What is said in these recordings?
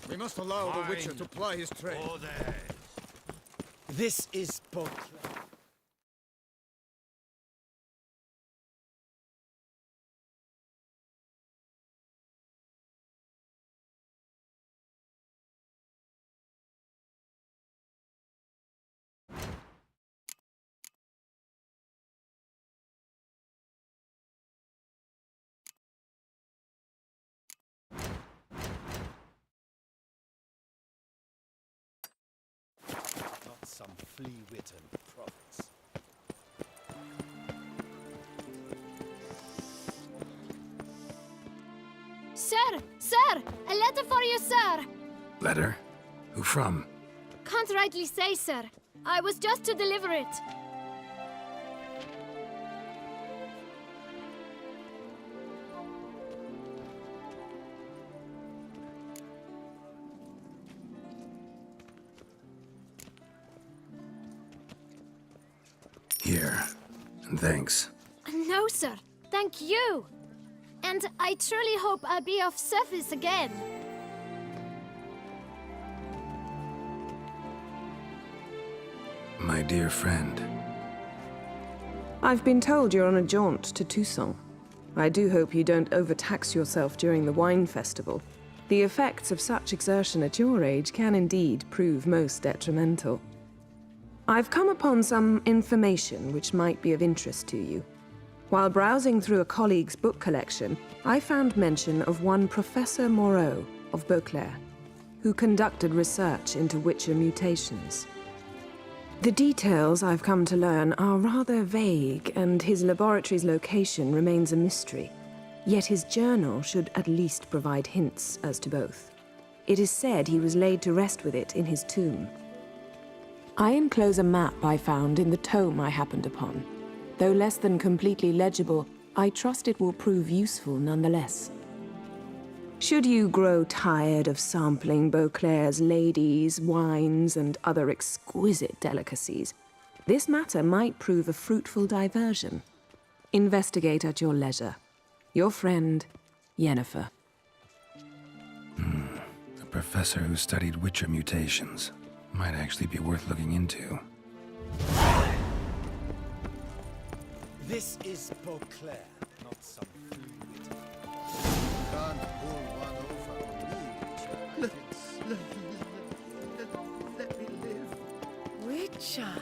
We must allow the Witcher to ply his trade. This is Beauclair. Not some flea-witten province. Sir! Sir! A letter for you, sir! Letter? Who from? Can't rightly say, sir. I was just to deliver it. Here. And thanks. No, sir. Thank you. And I truly hope I'll be of service again. My dear friend. I've been told you're on a jaunt to Toussaint. I do hope you don't overtax yourself during the wine festival. The effects of such exertion at your age can indeed prove most detrimental. I've come upon some information which might be of interest to you. While browsing through a colleague's book collection, I found mention of one Professor Moreau of Beauclair, who conducted research into Witcher mutations. The details I've come to learn are rather vague, and his laboratory's location remains a mystery. Yet his journal should at least provide hints as to both. It is said he was laid to rest with it in his tomb. I enclose a map I found in the tome I happened upon. Though less than completely legible, I trust it will prove useful nonetheless. Should you grow tired of sampling Beauclair's ladies, wines, and other exquisite delicacies, this matter might prove a fruitful diversion. Investigate at your leisure. Your friend, Yennefer. A professor who studied Witcher mutations. Might actually be worth looking into. This is Beauclair, not some flea-witten. Can't pull one over on me, Witcher. Let me live. Witcher.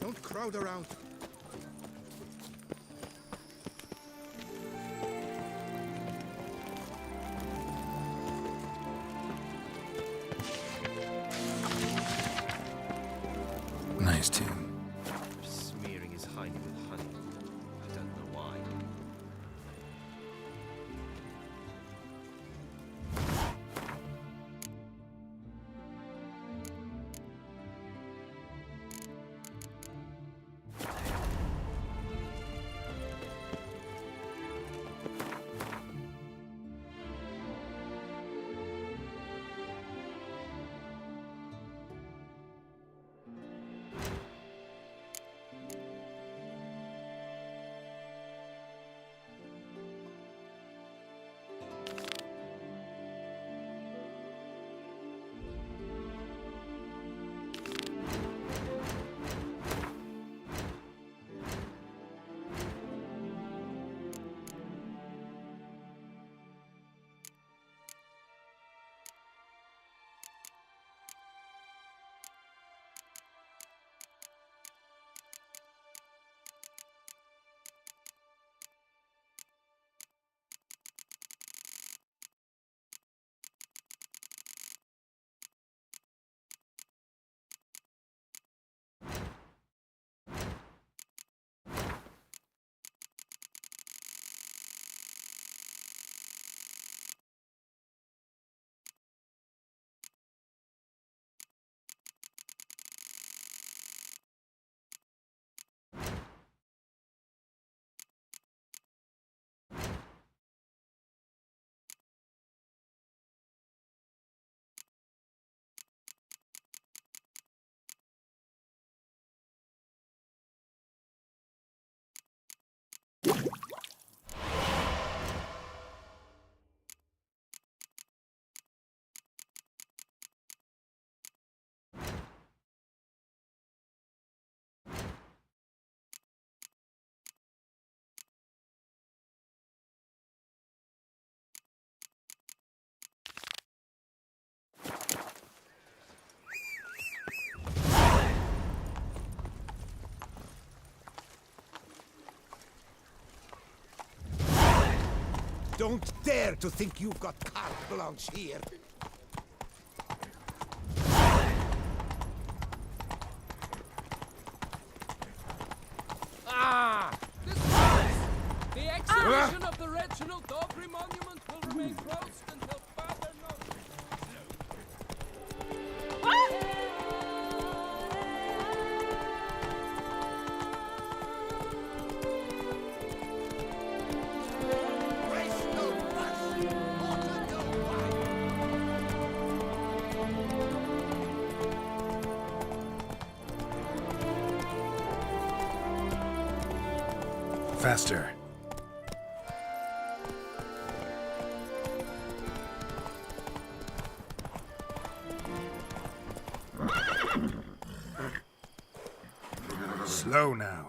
Don't crowd around. Nice tune. Smearing his honey with honey. I don't know why. Don't dare to think you've got carte blanche here. The exhibition of the Reginald Aubrey Monument will remain closed until further notice. Waste no fuss. Order your wine. Faster. Slow now.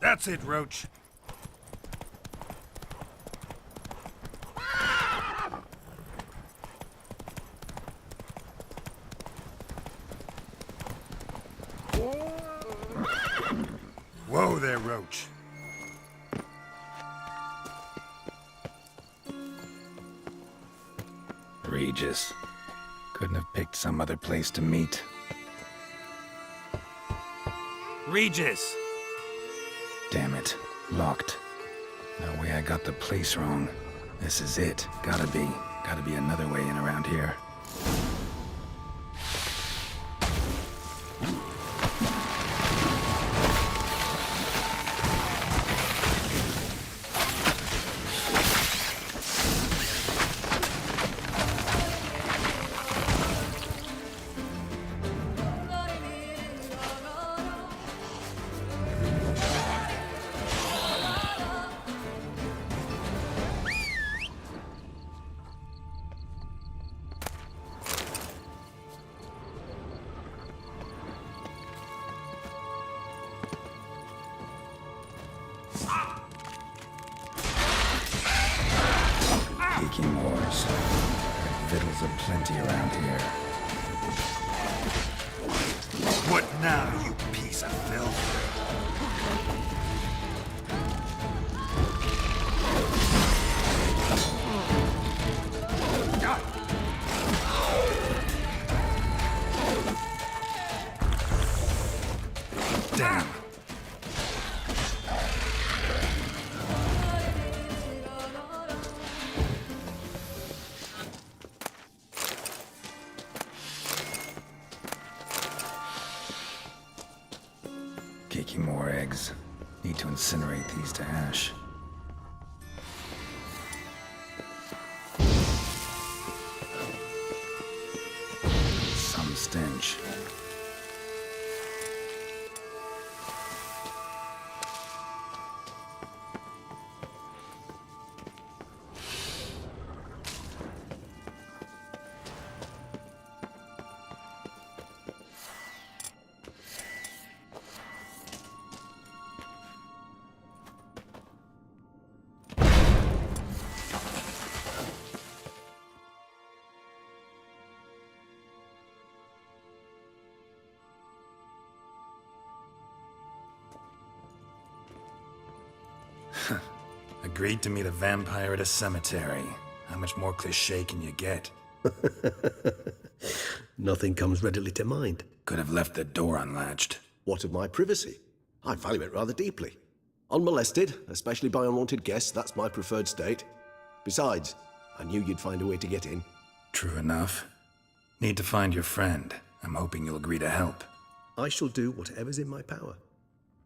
That's it, Roach. Whoa there, Roach. Regis. Couldn't have picked some other place to meet. Regis! Damn it. Locked. No way I got the place wrong. This is it. Gotta be. Gotta be another way in around here. Geeky wars. Victuals aplenty around here. What now, you piece of filth? Damn. Geeky more eggs. Need to incinerate these to ash. Some stench. Agreed to meet a vampire at a cemetery. How much more cliché can you get? Nothing comes readily to mind. Could have left the door unlatched. What of my privacy? I value it rather deeply. Unmolested, especially by unwanted guests, that's my preferred state. Besides, I knew you'd find a way to get in. True enough. Need to find your friend. I'm hoping you'll agree to help. I shall do whatever's in my power.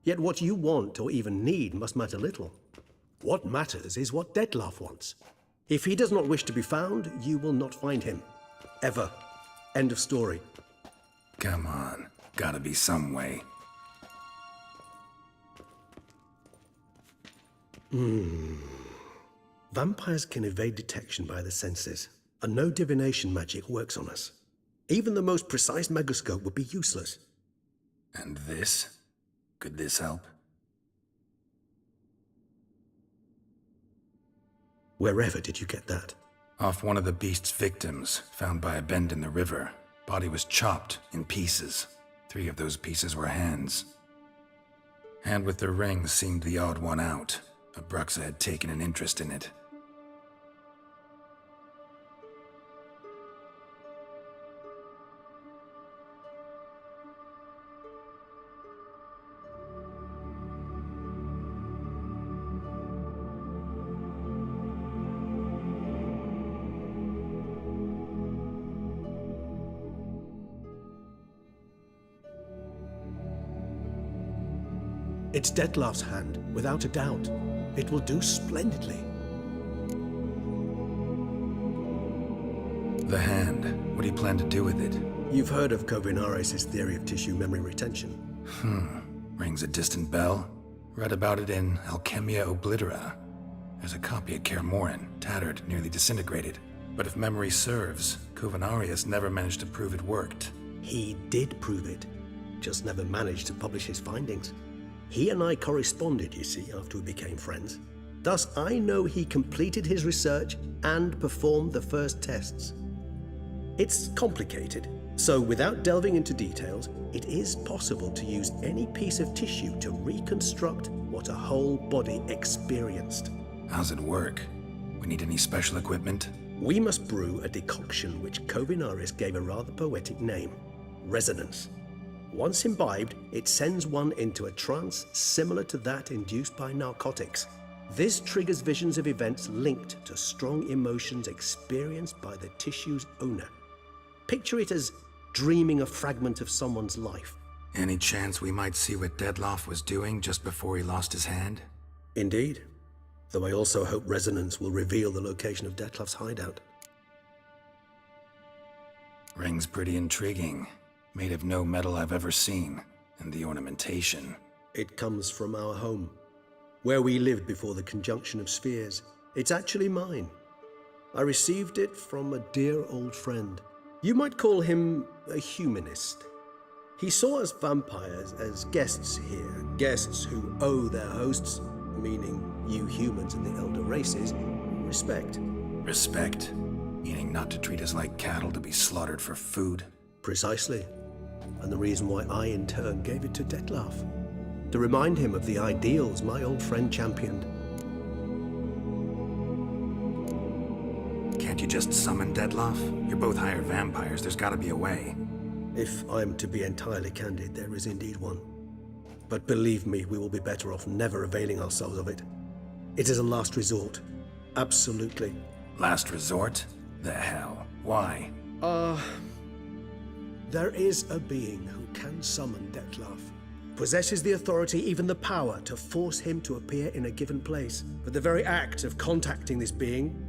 Yet what you want or even need must matter little. What matters is what Dettlaff wants. If he does not wish to be found, you will not find him. Ever. End of story. Come on. Gotta be some way. Vampires can evade detection by the senses, and no divination magic works on us. Even the most precise megascope would be useless. And this? Could this help? Wherever did you get that? Off one of the beast's victims, found by a bend in the river. Body was chopped in pieces. 3 of those pieces were hands. Hand with the ring seemed the odd one out. Abruxa had taken an interest in it. It's Detlef's hand, without a doubt. It will do splendidly. The hand. What do you plan to do with it? You've heard of Kovinaris' theory of tissue memory retention. Rings a distant bell. Read about it in Alchemia Oblitera. There's a copy at Kaer Morhen, tattered, nearly disintegrated. But if memory serves, Kovinaris never managed to prove it worked. He did prove it, just never managed to publish his findings. He and I corresponded, you see, after we became friends. Thus, I know he completed his research and performed the first tests. It's complicated, so without delving into details, it is possible to use any piece of tissue to reconstruct what a whole body experienced. How's it work? We need any special equipment? We must brew a decoction which Kovinaris gave a rather poetic name, resonance. Once imbibed, it sends one into a trance similar to that induced by narcotics. This triggers visions of events linked to strong emotions experienced by the tissue's owner. Picture it as dreaming a fragment of someone's life. Any chance we might see what Detlef was doing just before he lost his hand? Indeed. Though I also hope resonance will reveal the location of Detlef's hideout. Ring's pretty intriguing. Made of no metal I've ever seen. And the ornamentation. It comes from our home, where we lived before the conjunction of spheres. It's actually mine. I received it from a dear old friend. You might call him a humanist. He saw us vampires as guests here, guests who owe their hosts, meaning you humans and the elder races, respect. Respect? Meaning not to treat us like cattle to be slaughtered for food? Precisely. And the reason why I in turn gave it to Detlef. To remind him of the ideals my old friend championed. Can't you just summon Detlef? You're both hired vampires, there's gotta be a way. If I'm to be entirely candid, there is indeed one. But believe me, we will be better off never availing ourselves of it. It is a last resort. Absolutely. Last resort? The hell? Why? There is a being who can summon Detlef. Possesses the authority, even the power, to force him to appear in a given place. But the very act of contacting this being,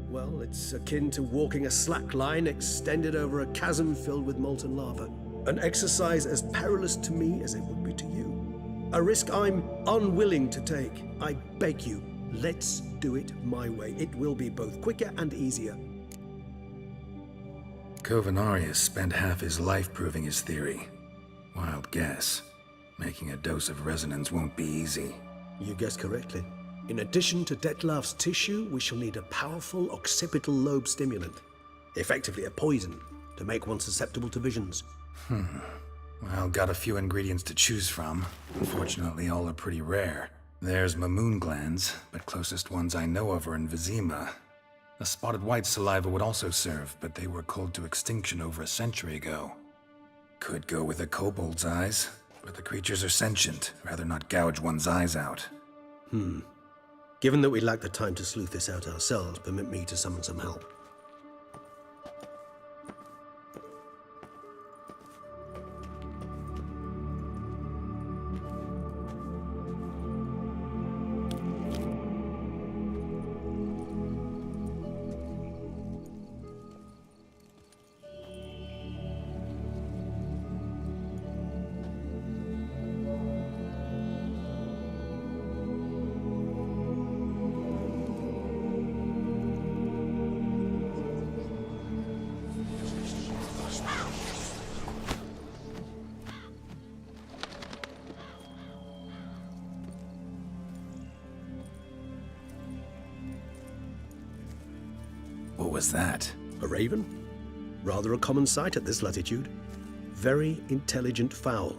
well, it's akin to walking a slack line extended over a chasm filled with molten lava. An exercise as perilous to me as it would be to you. A risk I'm unwilling to take. I beg you, let's do it my way. It will be both quicker and easier. Kovinaris spent half his life proving his theory. Wild guess. Making a dose of resonance won't be easy. You guessed correctly. In addition to Detlef's tissue, we shall need a powerful occipital lobe stimulant. Effectively a poison, to make one susceptible to visions. Well, got a few ingredients to choose from. Unfortunately, all are pretty rare. There's Mamoon glands, but closest ones I know of are in Vizima. A spotted white saliva would also serve, but they were cold to extinction over a century ago. Could go with a kobold's eyes, but the creatures are sentient. Rather not gouge one's eyes out. Given that we lack the time to sleuth this out ourselves, permit me to summon some help. What was that? A raven? Rather a common sight at this latitude. Very intelligent fowl.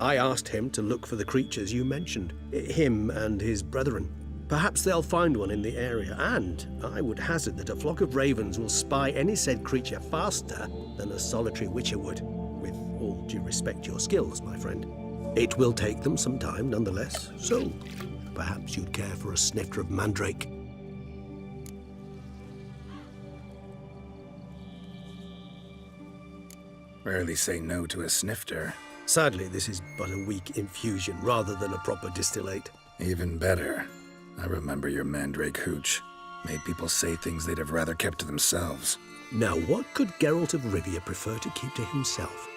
I asked him to look for the creatures you mentioned, him and his brethren. Perhaps they'll find one in the area, and I would hazard that a flock of ravens will spy any said creature faster than a solitary witcher would. With all due respect to your skills, my friend. It will take them some time nonetheless, so perhaps you'd care for a snifter of mandrake. Rarely say no to a snifter. Sadly, this is but a weak infusion rather than a proper distillate. Even better. I remember your mandrake hooch. Made people say things they'd have rather kept to themselves. Now, what could Geralt of Rivia prefer to keep to himself?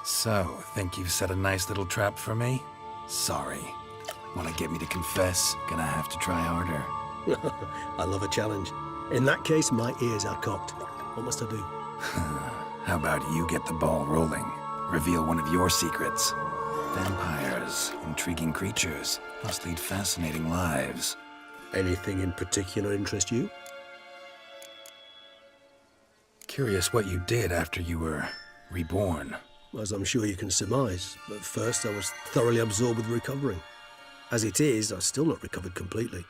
So, think you've set a nice little trap for me? Sorry. Want to get me to confess? Gonna have to try harder. I love a challenge. In that case, my ears are cocked. What must I do? How about you get the ball rolling? Reveal one of your secrets. Vampires, intriguing creatures, must lead fascinating lives. Anything in particular interest you? Curious what you did after you were reborn. As I'm sure you can surmise, at first I was thoroughly absorbed with recovering. As it is, I've still not recovered completely.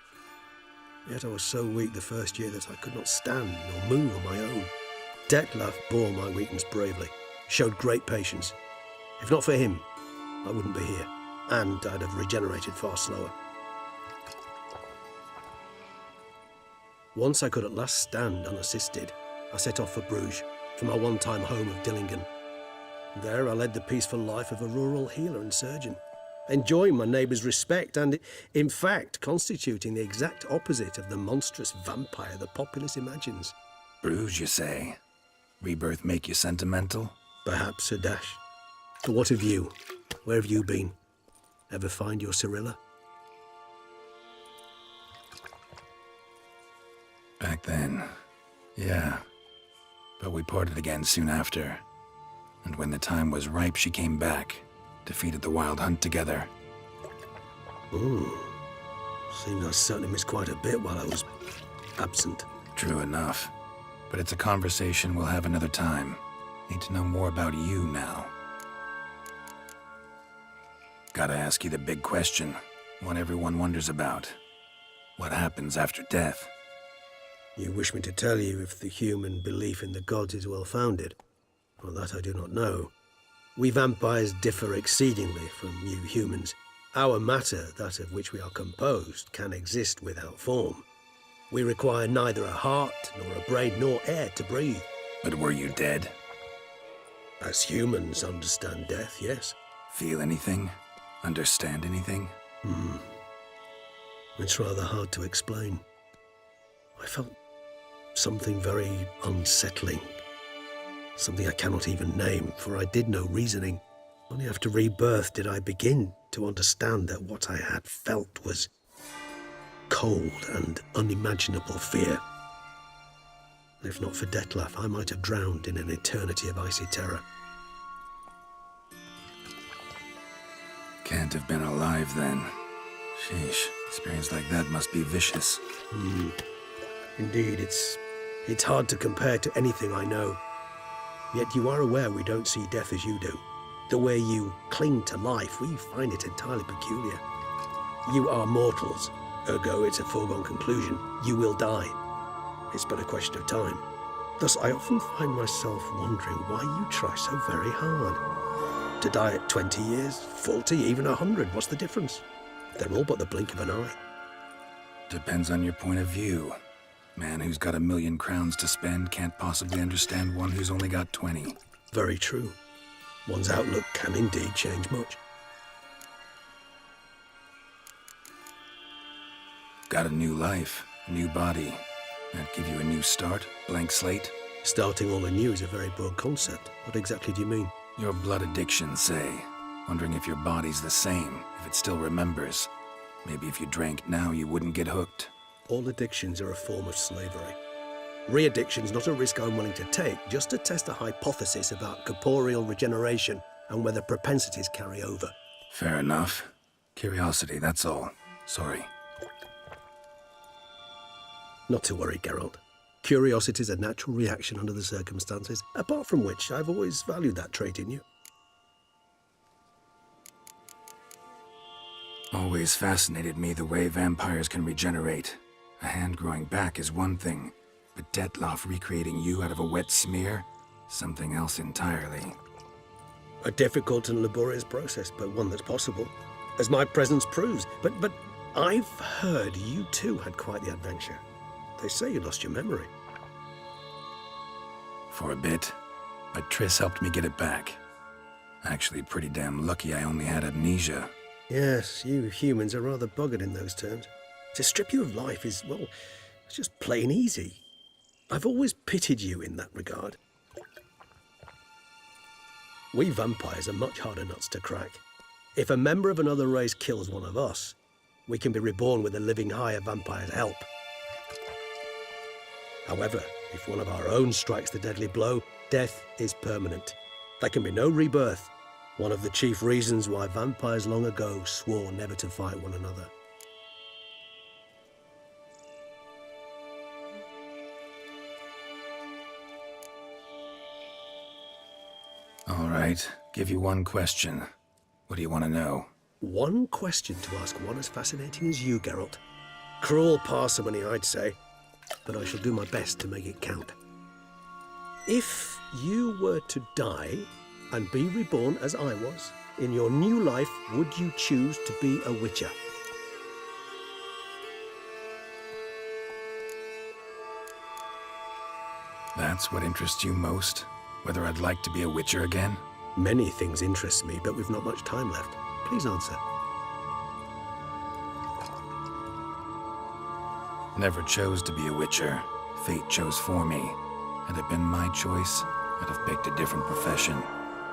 Yet I was so weak the first year that I could not stand or move on my own. Detlef bore my weakness bravely, showed great patience. If not for him, I wouldn't be here, and I'd have regenerated far slower. Once I could at last stand unassisted, I set off for Bruges, from my one-time home of Dillingen. There I led the peaceful life of a rural healer and surgeon, enjoying my neighbours' respect and, in fact, constituting the exact opposite of the monstrous vampire the populace imagines. Bruges, you say? Rebirth make you sentimental? Perhaps a dash. But what of you? Where have you been? Ever find your Cyrilla? Back then, yeah. But we parted again soon after. And when the time was ripe, she came back. Defeated the wild hunt together. Seems I certainly missed quite a bit while I was absent. True enough. But it's a conversation we'll have another time. Need to know more about you now. Gotta ask you the big question. One everyone wonders about. What happens after death? You wish me to tell you if the human belief in the gods is well-founded? Well, that I do not know. We vampires differ exceedingly from you humans. Our matter, that of which we are composed, can exist without form. We require neither a heart, nor a brain, nor air to breathe. But were you dead? As humans understand death, yes. Feel anything? Understand anything? It's rather hard to explain. I felt something very unsettling. Something I cannot even name, for I did no reasoning. Only after rebirth did I begin to understand that what I had felt was cold and unimaginable fear. If not for Detlef, I might have drowned in an eternity of icy terror. Can't have been alive then. Sheesh, experience like that must be vicious. Indeed, it's hard to compare to anything I know. Yet you are aware we don't see death as you do. The way you cling to life, we find it entirely peculiar. You are mortals, ergo it's a foregone conclusion. You will die. It's but a question of time. Thus, I often find myself wondering why you try so very hard. To die at 20 years, 40, even 100, what's the difference? They're all but the blink of an eye. Depends on your point of view. Man who's got 1,000,000 crowns to spend can't possibly understand one who's only got 20. Very true. One's outlook can indeed change much. Got a new life, a new body. That give you a new start, blank slate? Starting all anew is a very broad concept. What exactly do you mean? Your blood addiction, say. Wondering if your body's the same, if it still remembers. Maybe if you drank now, you wouldn't get hooked. All addictions are a form of slavery. Re-addiction's not a risk I'm willing to take, just to test a hypothesis about corporeal regeneration and whether propensities carry over. Fair enough. Curiosity, that's all. Sorry. Not to worry, Geralt. Curiosity is a natural reaction under the circumstances, apart from which I've always valued that trait in you. Always fascinated me the way vampires can regenerate. A hand growing back is one thing, but Detloff recreating you out of a wet smear? Something else entirely. A difficult and laborious process, but one that's possible, as my presence proves. But I've heard you too had quite the adventure. They say you lost your memory. For a bit, but Triss helped me get it back. Actually, pretty damn lucky I only had amnesia. Yes, you humans are rather buggered in those terms. To strip you of life is, well, it's just plain easy. I've always pitied you in that regard. We vampires are much harder nuts to crack. If a member of another race kills one of us, we can be reborn with a living higher vampire's help. However, if one of our own strikes the deadly blow, death is permanent. There can be no rebirth. One of the chief reasons why vampires long ago swore never to fight one another. All right, give you one question. What do you want to know? One question to ask one as fascinating as you, Geralt. Cruel parsimony, I'd say, but I shall do my best to make it count. If you were to die and be reborn as I was, in your new life, would you choose to be a witcher? That's what interests you most? Whether I'd like to be a witcher again? Many things interest me, but we've not much time left. Please answer. Never chose to be a witcher. Fate chose for me. Had it been my choice, I'd have picked a different profession.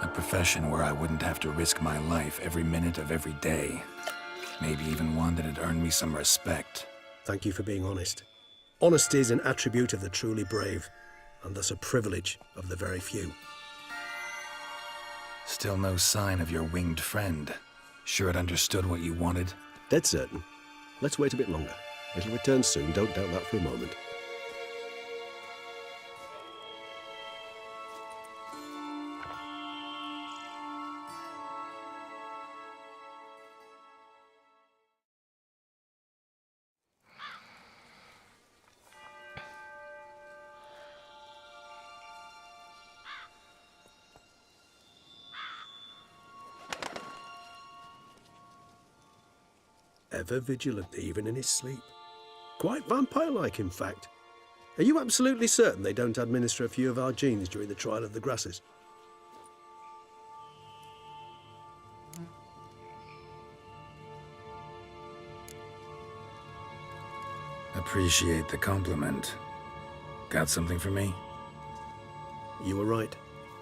A profession where I wouldn't have to risk my life every minute of every day. Maybe even one that had earned me some respect. Thank you for being honest. Honesty is an attribute of the truly brave, and thus a privilege of the very few. Still no sign of your winged friend. Sure it understood what you wanted? Dead certain. Let's wait a bit longer. It'll return soon, don't doubt that for a moment. Ever vigilant, even in his sleep. Quite vampire-like, in fact. Are you absolutely certain they don't administer a few of our genes during the trial of the grasses? Appreciate the compliment. Got something for me? You were right.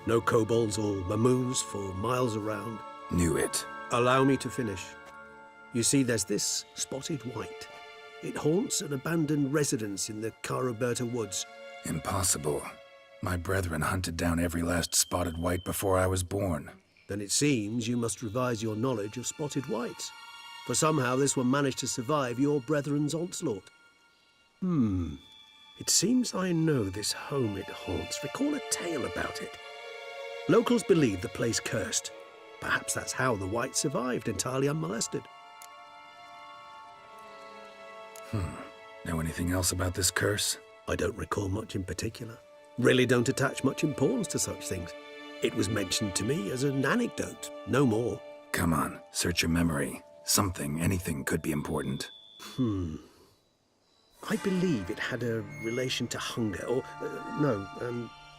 No kobolds or mamoons for miles around. Knew it. Allow me to finish. You see, there's this spotted white. It haunts an abandoned residence in the Caraberta woods. Impossible. My brethren hunted down every last spotted white before I was born. Then it seems you must revise your knowledge of spotted whites. For somehow this one managed to survive your brethren's onslaught. It seems I know this home it haunts. Recall a tale about it. Locals believe the place cursed. Perhaps that's how the white survived entirely unmolested. Know anything else about this curse? I don't recall much in particular. Really don't attach much importance to such things. It was mentioned to me as an anecdote, no more. Come on, search your memory. Something, anything could be important. I believe it had a relation to hunger, or,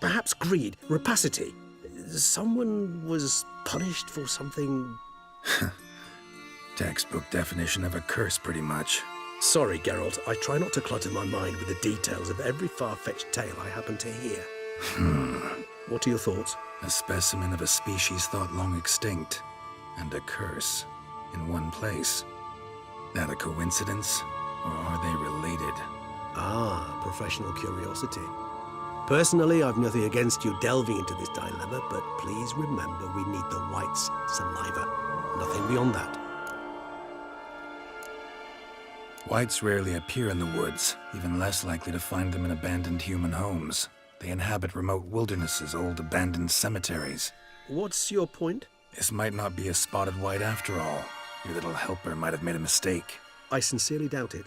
perhaps greed, rapacity. Someone was punished for something... Textbook definition of a curse, pretty much. Sorry, Geralt, I try not to clutter my mind with the details of every far-fetched tale I happen to hear. What are your thoughts? A specimen of a species thought long extinct, and a curse in one place. That a coincidence, or are they related? Ah, professional curiosity. Personally, I've nothing against you delving into this dilemma, but please remember we need the white's saliva. Nothing beyond that. Whites rarely appear in the woods, even less likely to find them in abandoned human homes. They inhabit remote wildernesses, old abandoned cemeteries. What's your point? This might not be a spotted white after all. Your little helper might have made a mistake. I sincerely doubt it.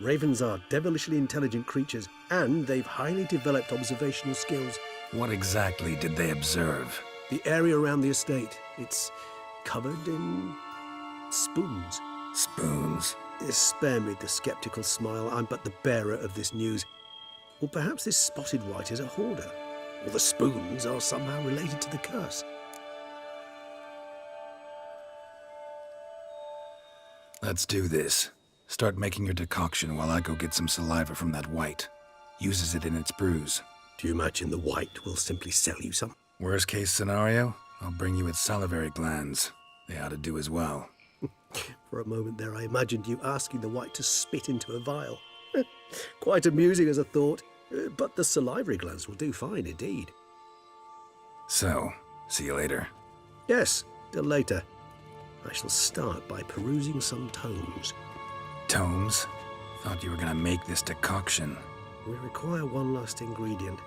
Ravens are devilishly intelligent creatures, and they've highly developed observational skills. What exactly did they observe? The area around the estate, it's covered in spoons. Spoons? Spare me the skeptical smile. I'm but the bearer of this news. Or perhaps this spotted white is a hoarder, or the spoons are somehow related to the curse. Let's do this. Start making your decoction while I go get some saliva from that white. Uses it in its brews. Do you imagine the white will simply sell you some? Worst case scenario, I'll bring you its salivary glands. They ought to do as well. For a moment there, I imagined you asking the white to spit into a vial. Quite amusing as a thought, but the salivary glands will do fine indeed. So, see you later. Yes, till later. I shall start by perusing some tomes. Tomes? Thought you were gonna make this decoction. We require one last ingredient.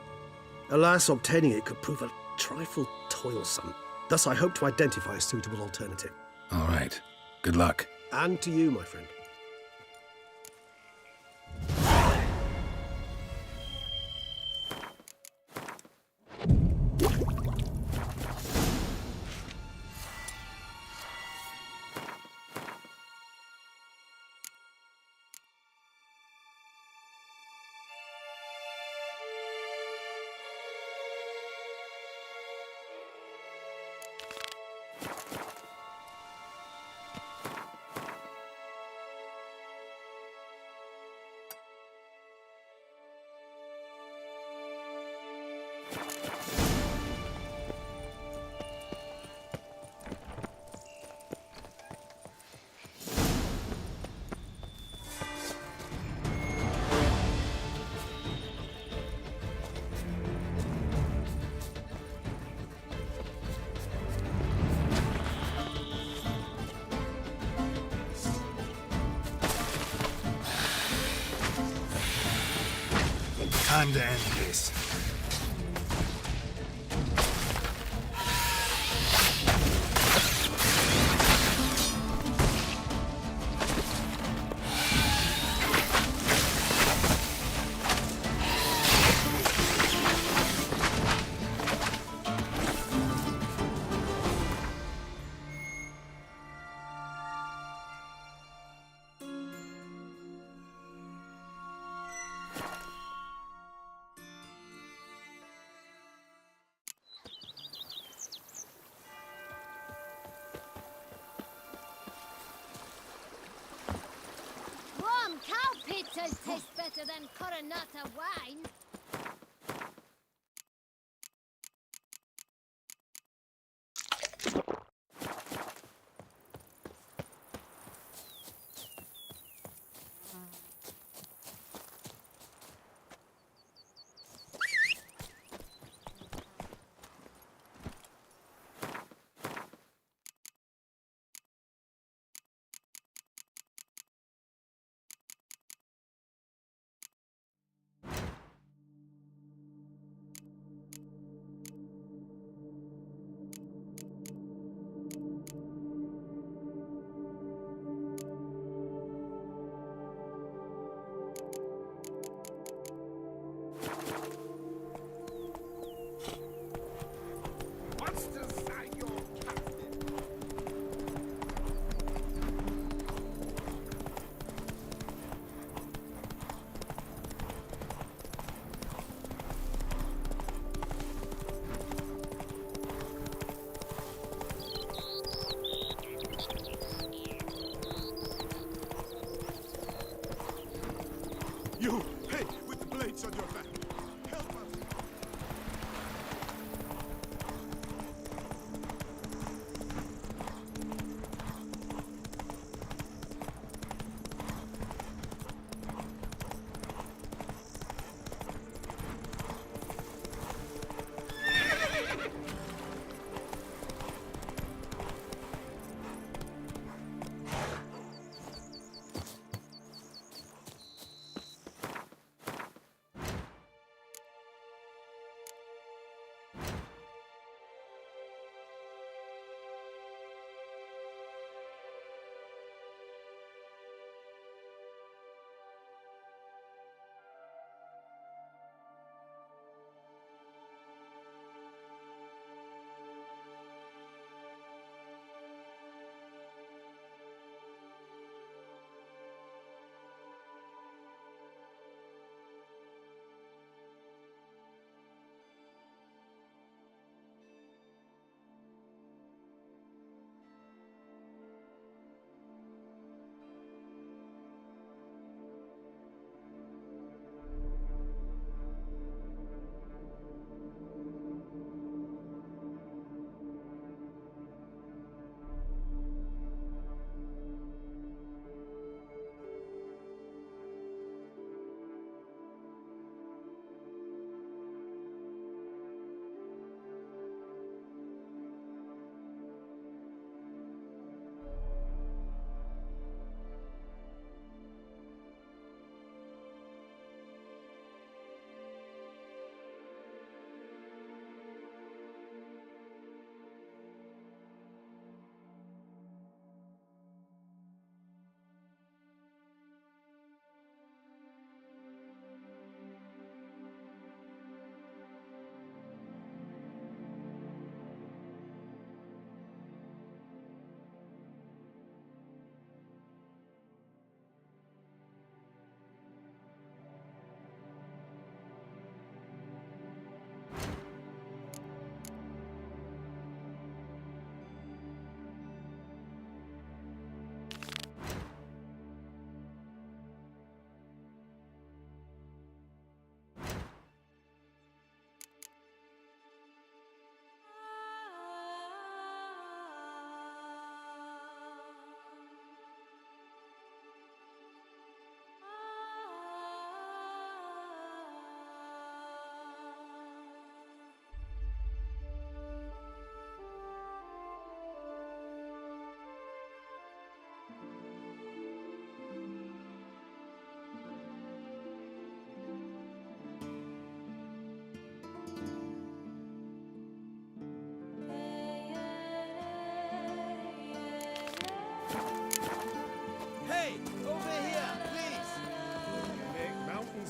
Alas, obtaining it could prove a trifle toilsome. Thus, I hope to identify a suitable alternative. All right. Good luck. And to you, my friend. Time to end this. Warm cow pizzas taste better than Coronata wine.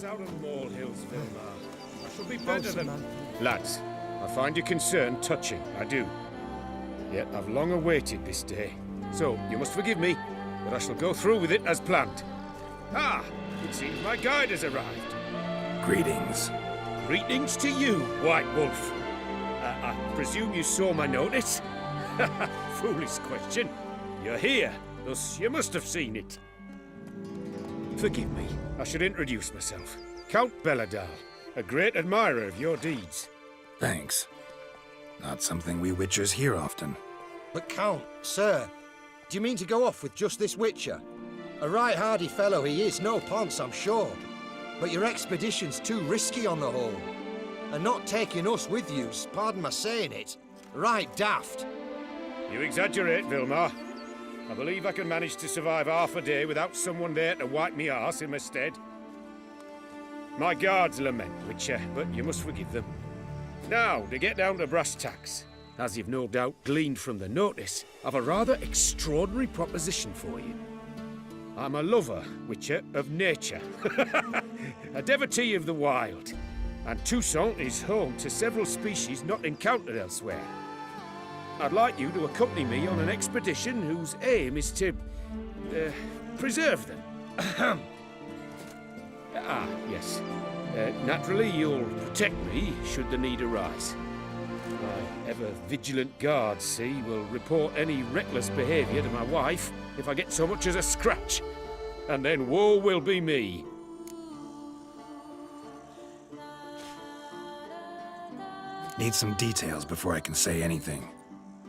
us out of molehills, Vilmar. I shall be better than... Lads, I find your concern touching, I do. Yet I've long awaited this day. So, you must forgive me, but I shall go through with it as planned. Ah, it seems my guide has arrived. Greetings. Greetings to you, White Wolf. I presume you saw my notice? Foolish question. You're here, thus you must have seen it. Forgive me, I should introduce myself. Count Belladal, a great admirer of your deeds. Thanks. Not something we Witchers hear often. But Count, sir, do you mean to go off with just this Witcher? A right hardy fellow he is, no ponce, I'm sure. But your expedition's too risky on the whole. And not taking us with you's, pardon my saying it, right daft. You exaggerate, Vilmar. I believe I can manage to survive half a day without someone there to wipe me arse in my stead. My guards lament, Witcher, but you must forgive them. Now, to get down to brass tacks. As you've no doubt gleaned from the notice, I've a rather extraordinary proposition for you. I'm a lover, Witcher, of nature. A devotee of the wild. And Toussaint is home to several species not encountered elsewhere. I'd like you to accompany me on an expedition whose aim is to... preserve them. Yes. Naturally, you'll protect me should the need arise. My ever-vigilant guards, see, will report any reckless behaviour to my wife if I get so much as a scratch. And then woe will be me. Need some details before I can say anything.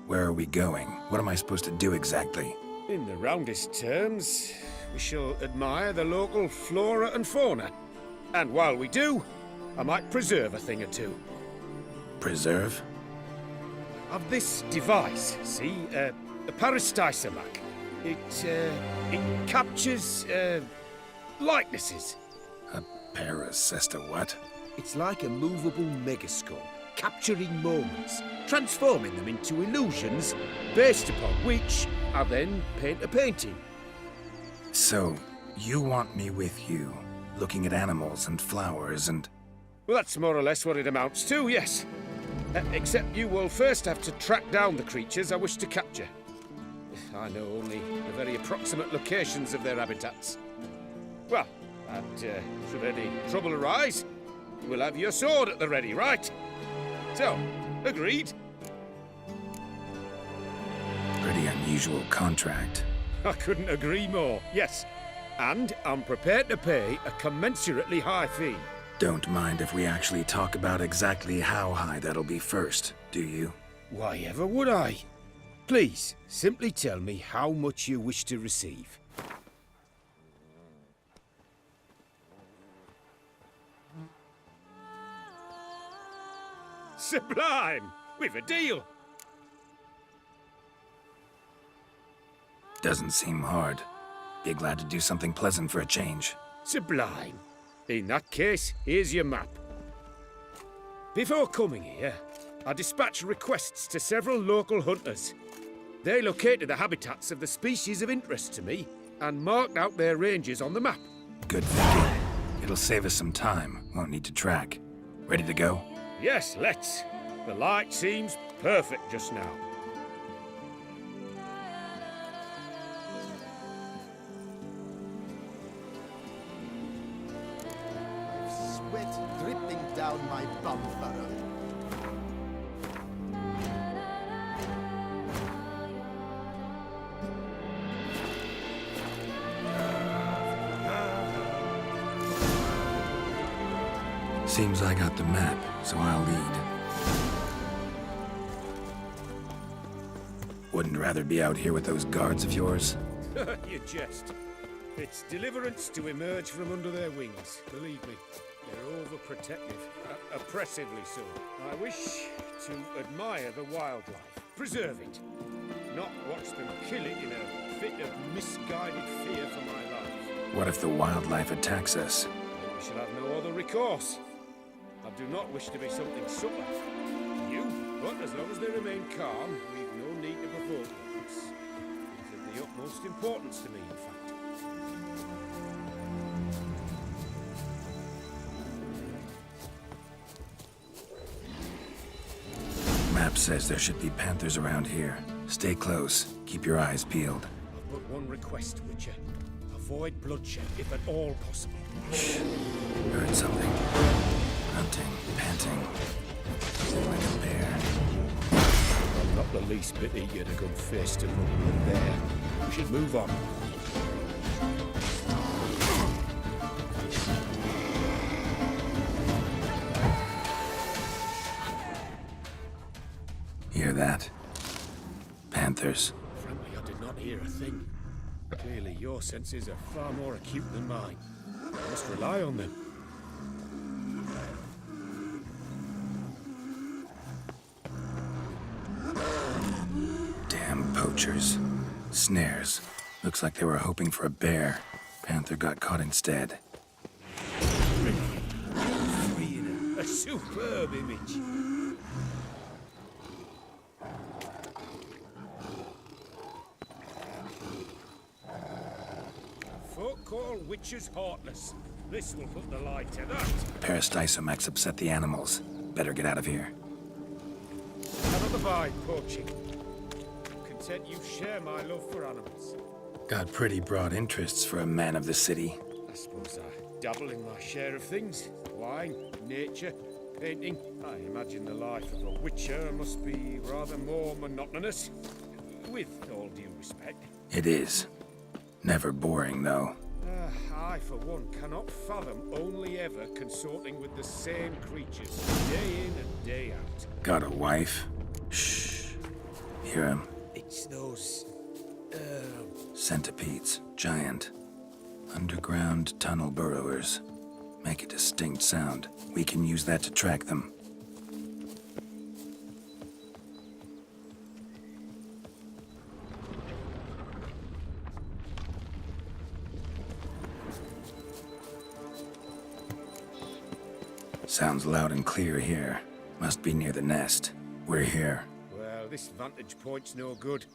Where are we going? What am I supposed to do exactly? In the roundest terms, we shall admire the local flora and fauna. And while we do, I might preserve a thing or two. Preserve? Of this device, see, a peristysomac. It captures, likenesses. A paracesta what? It's like a movable megascope, capturing moments, transforming them into illusions, Based upon which, I then paint a painting. So, you want me with you, looking at animals and flowers and... Well, that's more or less what it amounts to, yes. Except you will first have to track down the creatures I wish to capture. I know only the very approximate locations of their habitats. Well, should any trouble arise, we'll have your sword at the ready, right? So, agreed? Pretty unusual contract. I couldn't agree more, yes. And I'm prepared to pay a commensurately high fee. Don't mind if we actually talk about exactly how high that'll be first, do you? Why ever would I? Please, simply tell me how much you wish to receive. Sublime! We've a deal! Doesn't seem hard. Be glad to do something pleasant for a change. Sublime. In that case, here's your map. Before coming here, I dispatched requests to several local hunters. They located the habitats of the species of interest to me and marked out their ranges on the map. Good thinking. It'll save us some time. Won't need to track. Ready to go? Yes, let's. The light seems perfect just now. sweat dripping down my bum furrow. Seems I got the map, so I'll lead. Wouldn't rather be out here with those guards of yours? You jest. It's deliverance to emerge from under their wings, believe me. They're overprotective, oppressively so. I wish to admire the wildlife, preserve it, not watch them kill it in a fit of misguided fear for my life. What if the wildlife attacks us? Then we shall have no other recourse. I do not wish to be something subtle. You, but as long as they remain calm, we've no need to provoke them. It's of the utmost importance to me, in fact. map says there should be panthers around here. Stay close. Keep your eyes peeled. I've but one request, Witcher. Avoid bloodshed, if at all possible. Shh. Heard something. Grunting, panting. Like a bear. I'm not the least bit eager to come face to look with a bear. We should move on. Hear that? Panthers. Frankly, I did not hear a thing. Clearly, your senses are far more acute than mine. I must rely on them. Damn poachers. Snares. Looks like they were hoping for a bear. Panther got caught instead. Freeing a superb image. Folk call witches heartless. This will put the light to that. Peristysomax upset the animals. Better get out of here. Cannot abide poaching. Content you share my love for animals. Got pretty broad interests for a man of the city. I suppose I dabble in my share of things. Wine, nature, painting. I imagine the life of a witcher must be rather more monotonous. With all due respect. It is. Never boring, though. I, for one, cannot fathom only ever consorting with the same creatures, day in and day out. Got a wife? Shh. Hear him? It's those... Centipedes. Giant. Underground tunnel burrowers. Make a distinct sound. We can use that to track them. Sounds loud and clear here. Must be near the nest. We're here. Well, this vantage point's no good.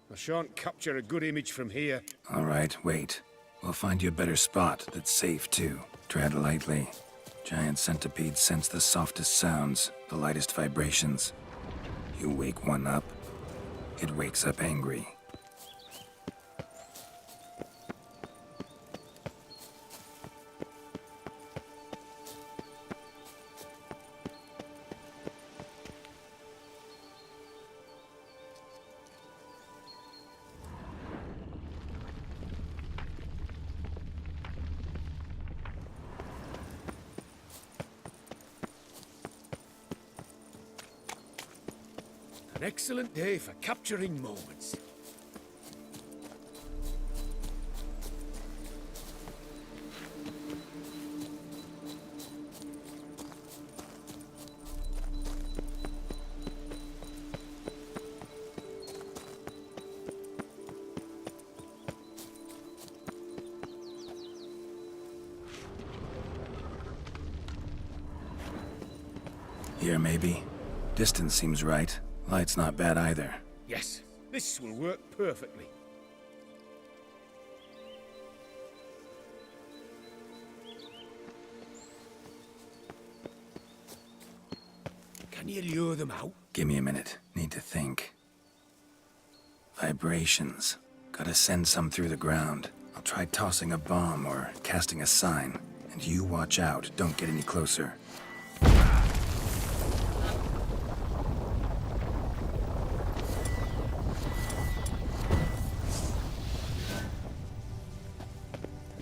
I shan't capture a good image from here. All right, wait. We'll find you a better spot that's safe, too. Tread lightly. Giant centipedes sense the softest sounds, the lightest vibrations. You wake one up, it wakes up angry. An excellent day for capturing moments. Here, maybe. Distance seems right. Light's not bad either. Yes, this will work perfectly. Can you lure them out? Give me a minute. Need to think. Vibrations. Gotta send some through the ground. I'll try tossing a bomb or casting a sign. And you watch out. Don't get any closer.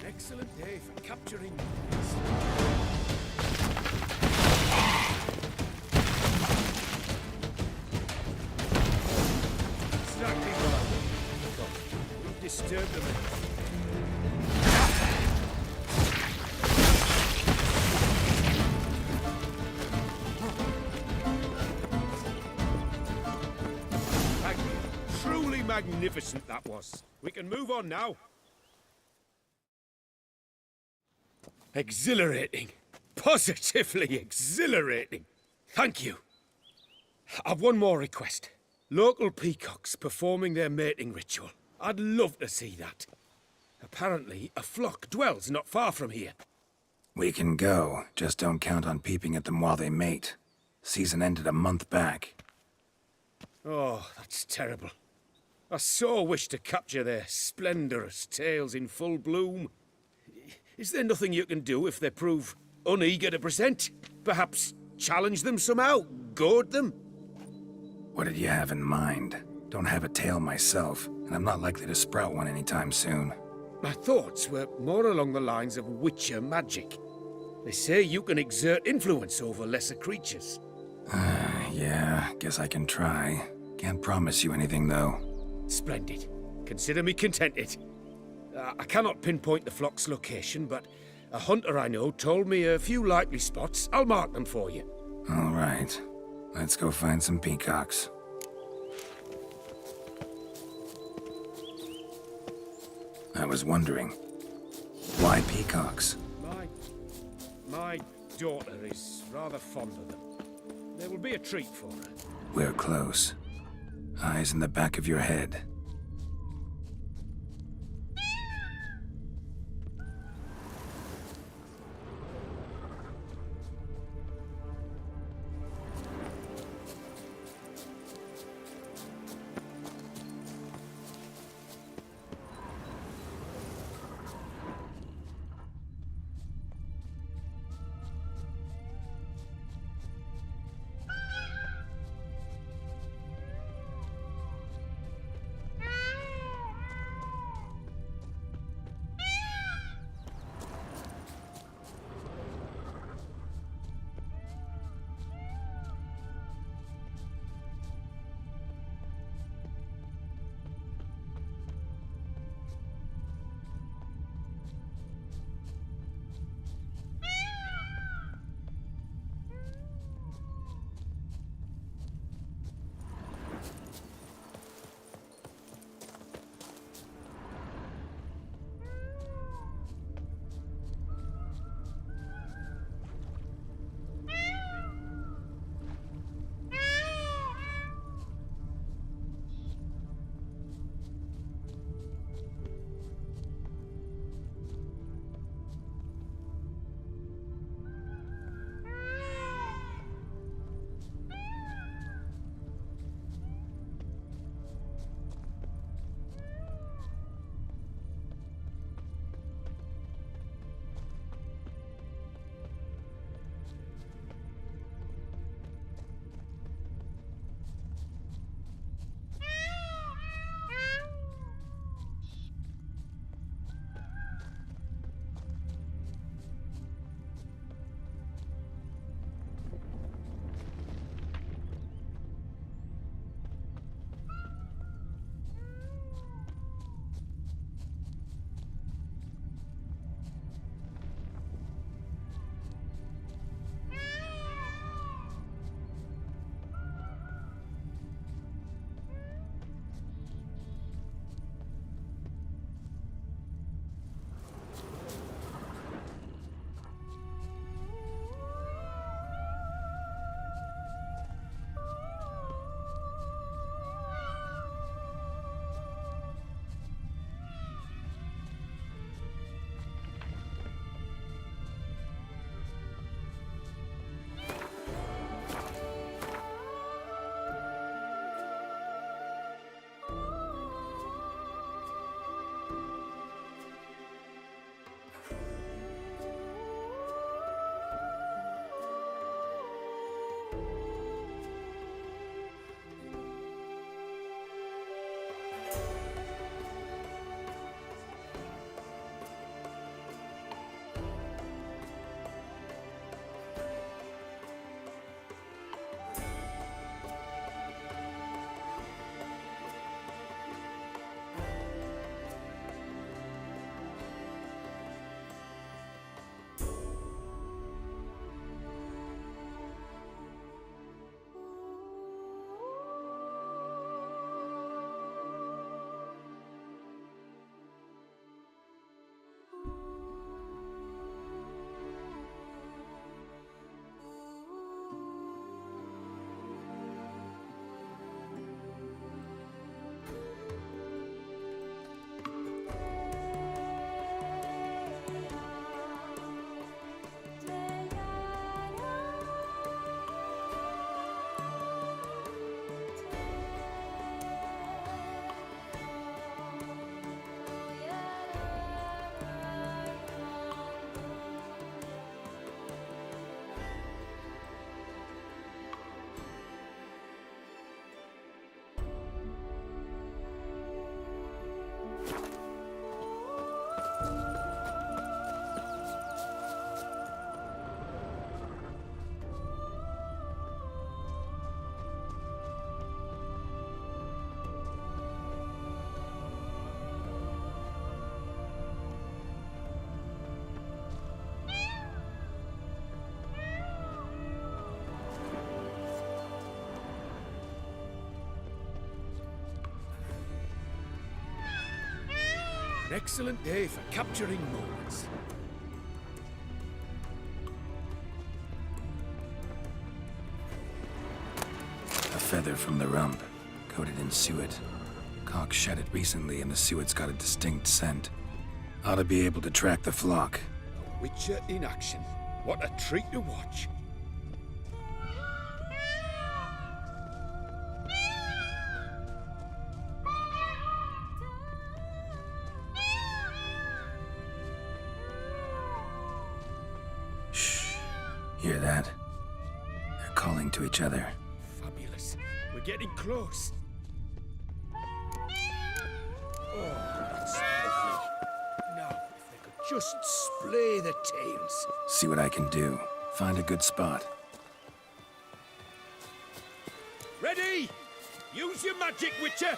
Excellent day for capturing. Exactly what I wanted. We've disturbed them. Truly magnificent that was. We can move on now. Exhilarating. Positively exhilarating. Thank you. I've one more request. Local peacocks performing their mating ritual. I'd love to see that. Apparently, a flock dwells not far from here. We can go. Just don't count on peeping at them while they mate. Season ended a month back. Oh, that's terrible. I so wish to capture their splendorous tales in full bloom. Is there nothing you can do if they prove uneager to present? Perhaps challenge them somehow? Goad them? What did you have in mind? Don't have a tale myself, and I'm not likely to sprout one anytime soon. My thoughts were more along the lines of witcher magic. They say you can exert influence over lesser creatures. Yeah, guess I can try. Can't promise you anything, though. Splendid. Consider me contented. I cannot pinpoint the flock's location, but a hunter I know told me a few likely spots. I'll mark them for you. All right. Let's go find some peacocks. I was wondering, why peacocks? My daughter is rather fond of them. There will be a treat for her. We're close. Eyes in the back of your head. An excellent day for capturing moments. A feather from the rump, coated in suet. Cock shed it recently and the suet's got a distinct scent. Ought to be able to track the flock. A witcher in action. What a treat to watch. Shh. Hear that? They're calling to each other. Fabulous. We're getting close. Oh, that's lovely. Now, if they could just splay the tails. See what I can do. Find a good spot. Ready? Use your magic, Witcher!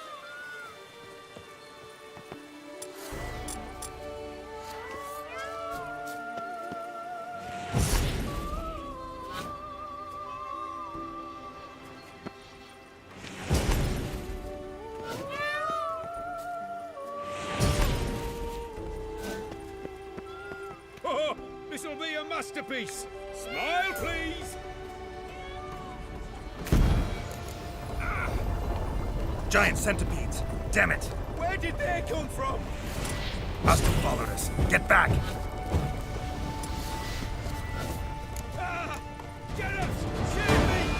Oh, this'll be a masterpiece! Smile, please! Giant centipedes! Damn it! Where did they come from? Must have followed us. Get back! Ah! Geralt! Save me!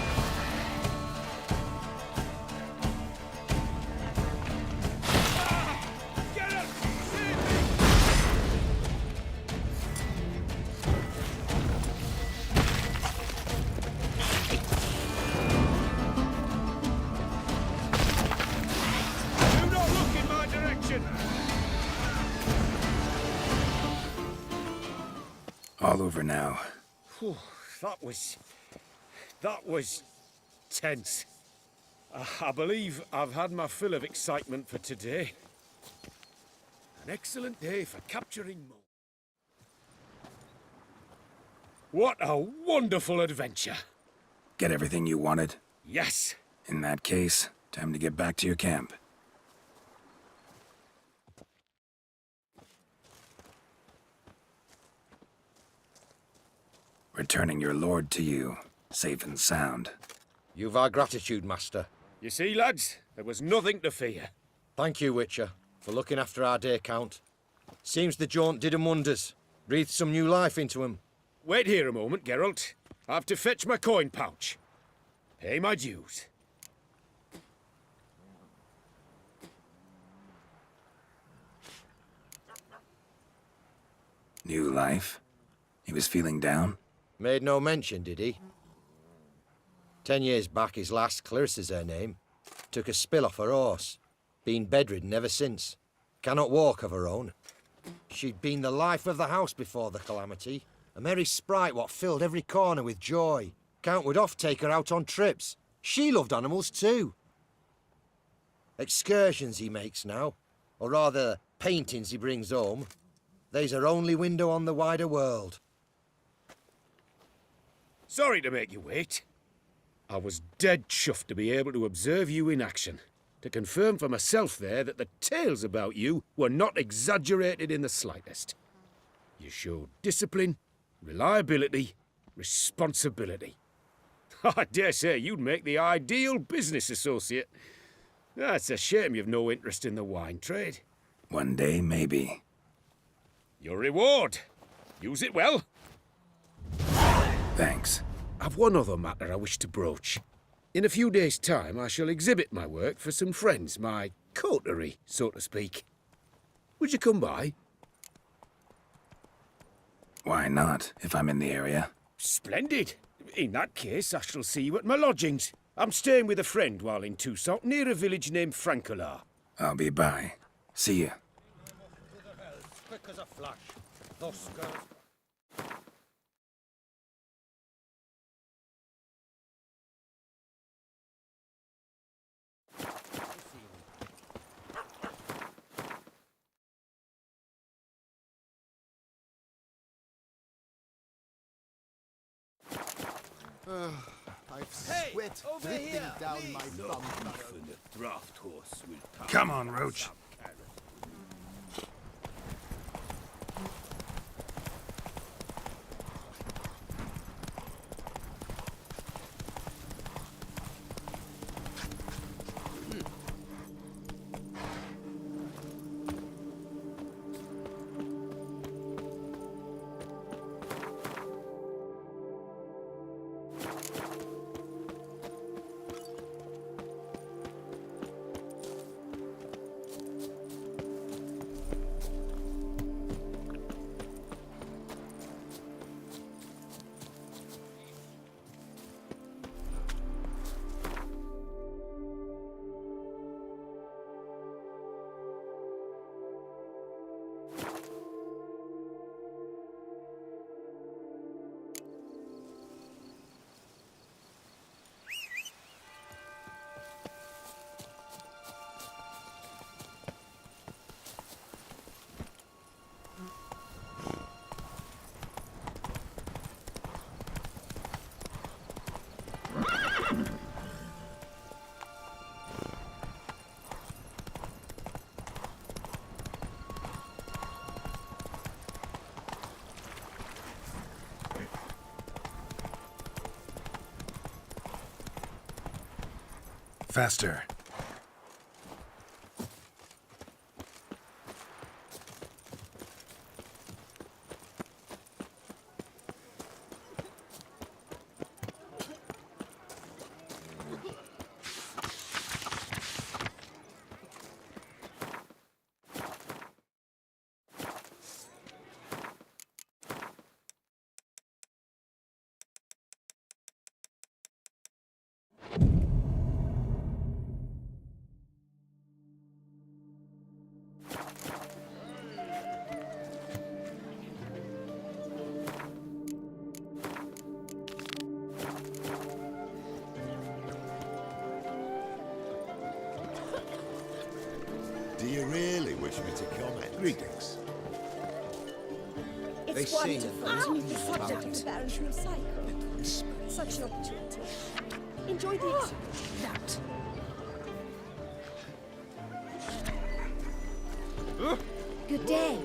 Ah! Geralt! Save me! Do not look in my direction! All over now. Whew, that was tense. I believe I've had my fill of excitement for today. An excellent day for capturing more. What a wonderful adventure! Get everything you wanted? Yes, In that case, time to get back to your camp. Returning your lord to you, safe and sound. You've our gratitude, Master. you see, lads, there was nothing to fear. Thank you, Witcher, for looking after our day count. Seems the jaunt did 'em wonders. Breathed some new life into 'em. Wait here a moment, Geralt. I have to fetch my coin pouch. Pay my dues. New life? He was feeling down? Made no mention, did he? 10 years back, his last, Clarissa's her name, took a spill off her horse. Been bedridden ever since. Cannot walk of her own. She'd been the life of the house before the calamity. A merry sprite what filled every corner with joy. Count would oft take her out on trips. She loved animals too. Excursions he makes now, or rather paintings he brings home. They's her only window on the wider world. Sorry to make you wait. I was dead chuffed to be able to observe you in action. To confirm for myself there that the tales about you were not exaggerated in the slightest. You showed discipline, reliability, responsibility. I dare say you'd make the ideal business associate. It's a shame you've no interest in the wine trade. One day, maybe. Your reward. Use it well. Thanks. I've one other matter I wish to broach. In a few days' time, I shall exhibit my work for some friends, my coterie, so to speak. Would you come by? Why not, if I'm in the area? Splendid. In that case, I shall see you at my lodgings. I'm staying with a friend while in Toussaint, near a village named Francois. I'll be by. See ya. Quick as a flash. Thus goes. I've sweat dripping down my bum. The draft horse will pass. Come on, Roach. Faster. Do you really wish me to comment? Greetings. They sing. Subject of the Baron's new cycle. Such an opportunity. Enjoy the excitement. Good day.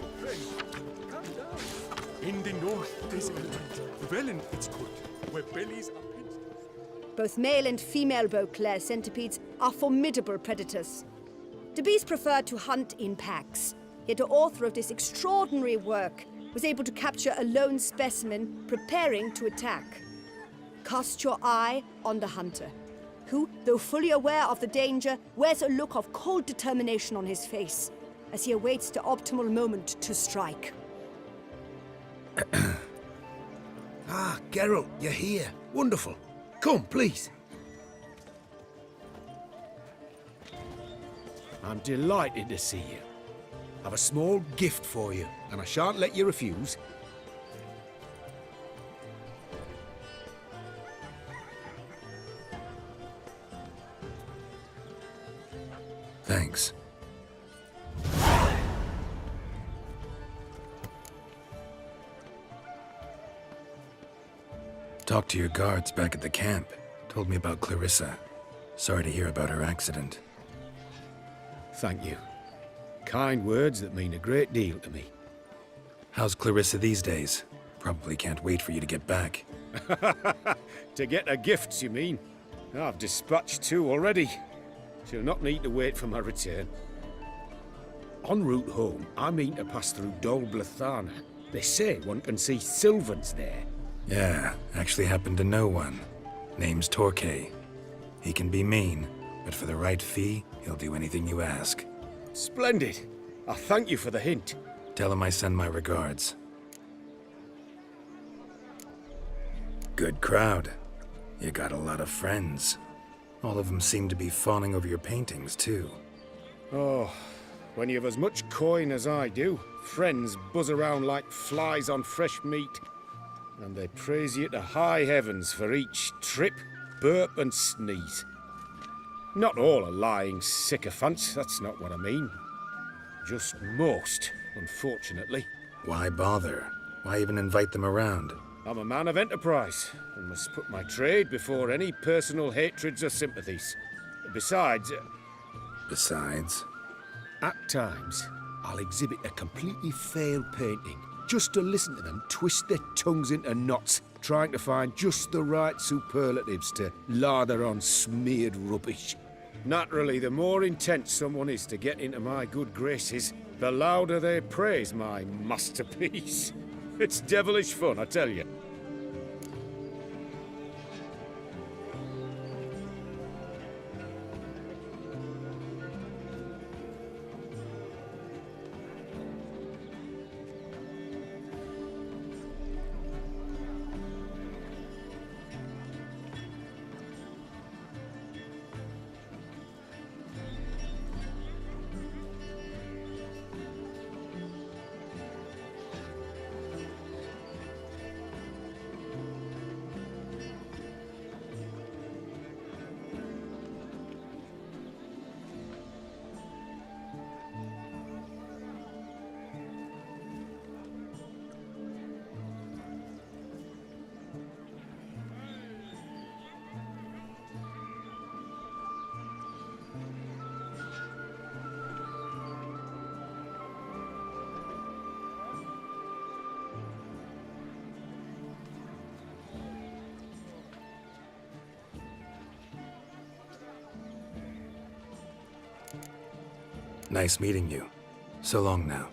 In the north, there's a land, well and it's good, where bellies are pinched. Both male and female Beauclair centipedes are formidable predators. The bees prefer to hunt in packs, yet the author of this extraordinary work was able to capture a lone specimen preparing to attack. Cast your eye on the hunter, who, though fully aware of the danger, wears a look of cold determination on his face as he awaits the optimal moment to strike. Ah, Geralt, you're here. Wonderful. Come, please. I'm delighted to see you. I've a small gift for you, and I shan't let you refuse. Thanks. Talked to your guards back at the camp. Told me about Clarissa. Sorry to hear about her accident. Thank you. Kind words that mean a great deal to me. How's Clarissa these days? Probably can't wait for you to get back. To get her gifts, you mean? I've dispatched 2 already. She'll not need to wait for my return. En route home, I mean to pass through Dol Blathana. They say one can see Sylvans there. Yeah, actually happen to know one. Name's Torquay. He can be mean, but for the right fee, he'll do anything you ask. Splendid. I thank you for the hint. Tell him I send my regards. Good crowd. You got a lot of friends. All of them seem to be fawning over your paintings, too. Oh, when you've as much coin as I do, friends buzz around like flies on fresh meat. And they praise you to high heavens for each trip, burp and sneeze. Not all are lying sycophants, that's not what I mean. Just most, unfortunately. Why bother? Why even invite them around? I'm a man of enterprise, and must put my trade before any personal hatreds or sympathies. Besides... Besides? At times, I'll exhibit a completely failed painting, just to listen to them twist their tongues into knots, trying to find just the right superlatives to lather on smeared rubbish. Naturally, the more intent someone is to get into my good graces, the louder they praise my masterpiece. It's devilish fun, I tell you. Nice meeting you. So long now.